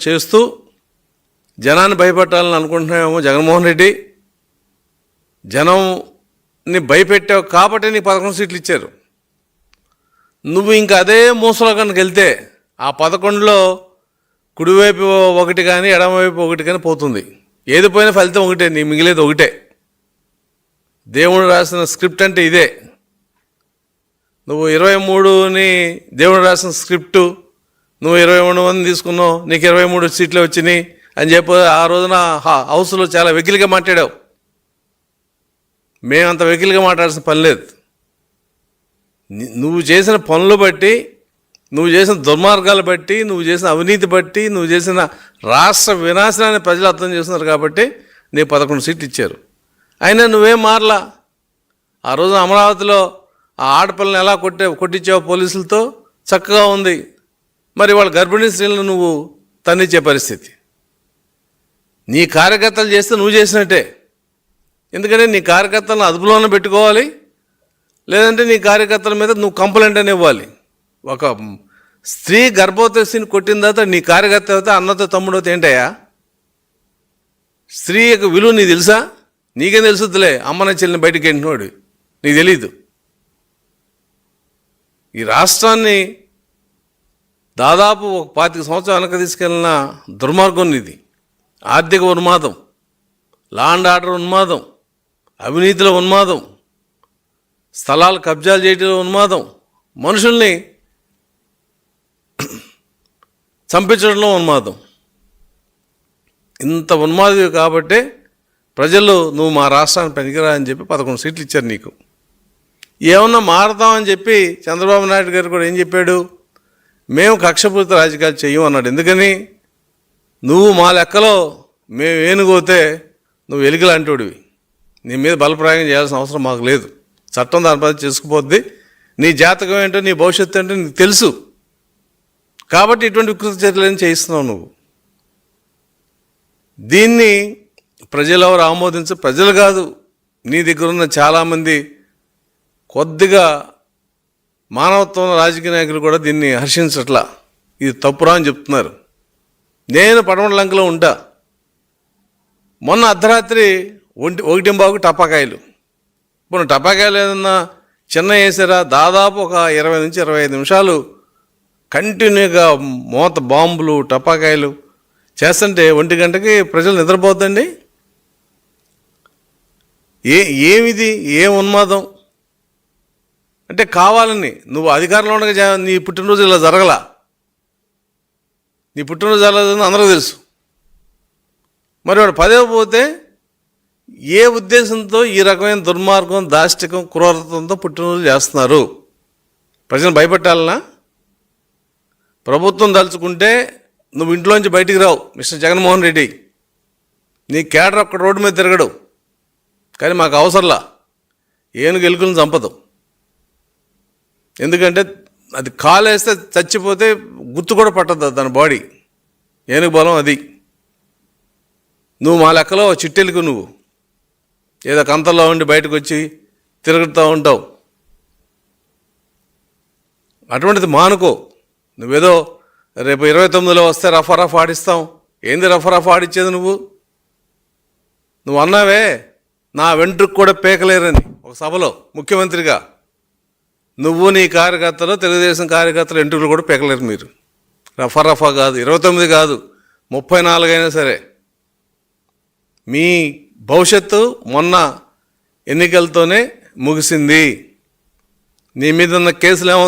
చేస్తూ జనాన్ని భయపెట్టాలని అనుకుంటున్నామేమో జగన్మోహన్ రెడ్డి. జనంని భయపెట్టావు కాబట్టి నీకు 11 సీట్లు ఇచ్చారు. నువ్వు ఇంకా అదే మూసలో కనుక వెళ్తే ఆ 11లో కుడివైపు ఒకటి కానీ ఎడమవైపు ఒకటి కానీ పోతుంది. ఏది పోయినా ఫలితం ఒకటే, నీ మిగిలేది ఒకటే. దేవుడు రాసిన స్క్రిప్ట్ అంటే ఇదే. నువ్వు 23ని దేవుడు రాసిన స్క్రిప్టు, నువ్వు 23 మంది తీసుకున్నావు, నీకు 23 సీట్లు వచ్చినాయి అని చెప్పి ఆ రోజున హౌస్లో చాలా వెకిలిగా మాట్లాడావు. మేమంత వెకిలిగా మాట్లాడాల్సిన పని లేదు. నువ్వు చేసిన పనులు బట్టి, నువ్వు చేసిన దుర్మార్గాలు బట్టి, నువ్వు చేసిన అవినీతి బట్టి, నువ్వు చేసిన రాష్ట్ర వినాశనాన్ని ప్రజలు అర్థం చేస్తున్నారు కాబట్టి నీకు 11 సీట్లు ఇచ్చారు. అయినా నువ్వేం మారలా. ఆ రోజు అమరావతిలో ఆ ఆడపిల్లని ఎలా కొట్టించావు పోలీసులతో, చక్కగా ఉంది. మరి వాళ్ళ గర్భిణీ స్త్రీలను నువ్వు తన్నిచ్చే పరిస్థితి. నీ కార్యకర్తలు చేస్తే నువ్వు చేసినట్టే. ఎందుకంటే నీ కార్యకర్తలను అదుపులోనే పెట్టుకోవాలి, లేదంటే నీ కార్యకర్తల మీద నువ్వు కంప్లైంట్ అని ఇవ్వాలి. ఒక స్త్రీ గర్భవతి స్త్రీని కొట్టిన తర్వాత నీ కార్యకర్త అవుతా అన్నతో తమ్ముడవుతా ఏంటయ్యా? స్త్రీ యొక్క విలువ నీకు తెలుసా? నీకేం తెలుసుద్దులే, అమ్మన చెల్లిని బయటికి ఎంటినోడు, నీకు తెలీదు. ఈ రాష్ట్రాన్ని దాదాపు ఒక 25 సంవత్సరాలు వెనక తీసుకెళ్ళిన దుర్మార్గం ఇది. ఆర్థిక ఉన్మాదం, లా అండ్ ఆర్డర్ ఉన్మాదం, అవినీతిలో ఉన్మాదం, స్థలాలు కబ్జాలు చేయడంలో ఉన్మాదం, మనుషుల్ని చంపించడంలో ఉన్మాదం. ఇంత ఉన్మాది కాబట్టి ప్రజలు నువ్వు మా రాష్ట్రానికి పనికిరా అని చెప్పి 11 సీట్లు ఇచ్చారు నీకు. ఏమన్నా మారదామని చెప్పి చంద్రబాబు నాయుడు గారు కూడా ఏం చెప్పాడు? మేము కక్షపూరిత రాజకీయాలు చెయ్యం అన్నాడు. ఎందుకని? నువ్వు మా లెక్కలో మేము ఏనుగోతే నువ్వు ఎలుగులాంటివాడివి. నీ మీద బలప్రయోగం చేయాల్సిన అవసరం మాకు లేదు. చట్టం దాని పని చేసుకుపోద్ది. నీ జాతకం ఏంటో, నీ భవిష్యత్తు ఏంటో నీకు తెలుసు. కాబట్టి ఇటువంటి వికృత చర్యలను చేయిస్తున్నావు నువ్వు. దీన్ని ప్రజలు ఎవరు ఆమోదించు? ప్రజలు కాదు, నీ దగ్గర ఉన్న చాలామంది కొద్దిగా మానవత్వం రాజకీయ నాయకులు కూడా దీన్ని హర్షించట్లా. ఇది తప్పురా అని చెప్తున్నారు. నేను పడమటలంకలో ఉంటా. మొన్న అర్ధరాత్రి 1:15 టపాకాయలు. ఇప్పుడు టపాకాయలు ఏదన్నా చిన్న వేసారా? దాదాపు ఒక 20 నుంచి 25 నిమిషాలు కంటిన్యూగా మోత బాంబులు టపాకాయలు చేస్తుంటే 1 గంటకి ప్రజలు నిద్రపోద్దండి. ఏమిది? ఏం ఉన్మాదం అంటే? కావాలని నువ్వు అధికారంలో ఉండగా నీ పుట్టినరోజు ఇలా జరగలా. నీ పుట్టినరోజు జరగదని అందరూ తెలుసు. మరి వాడు పదే పోతే ఏ ఉద్దేశంతో ఈ రకమైన దుర్మార్గం, దాష్టికం, క్రూరత్వంతో పుట్టినరోజు చేస్తున్నారు? ప్రజలను భయపెట్టాలనా? ప్రభుత్వం తలుచుకుంటే నువ్వు ఇంట్లోంచి బయటికి రావు మిస్టర్ జగన్మోహన్ రెడ్డి. నీ క్యాడర్ ఒక్క రోడ్డు మీద తిరగడు. కానీ మాకు అవసరంలా. ఏనుగు ఎలుకలను చంపదు. ఎందుకంటే అది కాలేస్తే చచ్చిపోతే గుర్తు కూడా పట్టదు దాని బాడీ. ఏనుగు బలం అది. నువ్వు మా లెక్కలో చిట్టెలుకు. నువ్వు ఏదో కంతల్లో ఉండి బయటకు వచ్చి తిరుగుతూ ఉంటావు. అటువంటిది మానుకో. నువ్వేదో రేపు 29లో వస్తే రఫ్ ఆడిస్తాం. ఏంది రఫ్ ఆడిచ్చేది? నువ్వు అన్నావే నా వెంట్రుకు కూడా పేకలేరని ఒక సభలో ముఖ్యమంత్రిగా. నువ్వు నీ కార్యకర్తలు, తెలుగుదేశం కార్యకర్తలు వెంట్రుకలు కూడా పేకలేరు మీరు. రఫా కాదు, 29 కాదు, 34 అయినా సరే. మీ భవిష్యత్తు మొన్న ఎన్నికలతోనే ముగిసింది. నీ మీద ఉన్న కేసులు ఏమో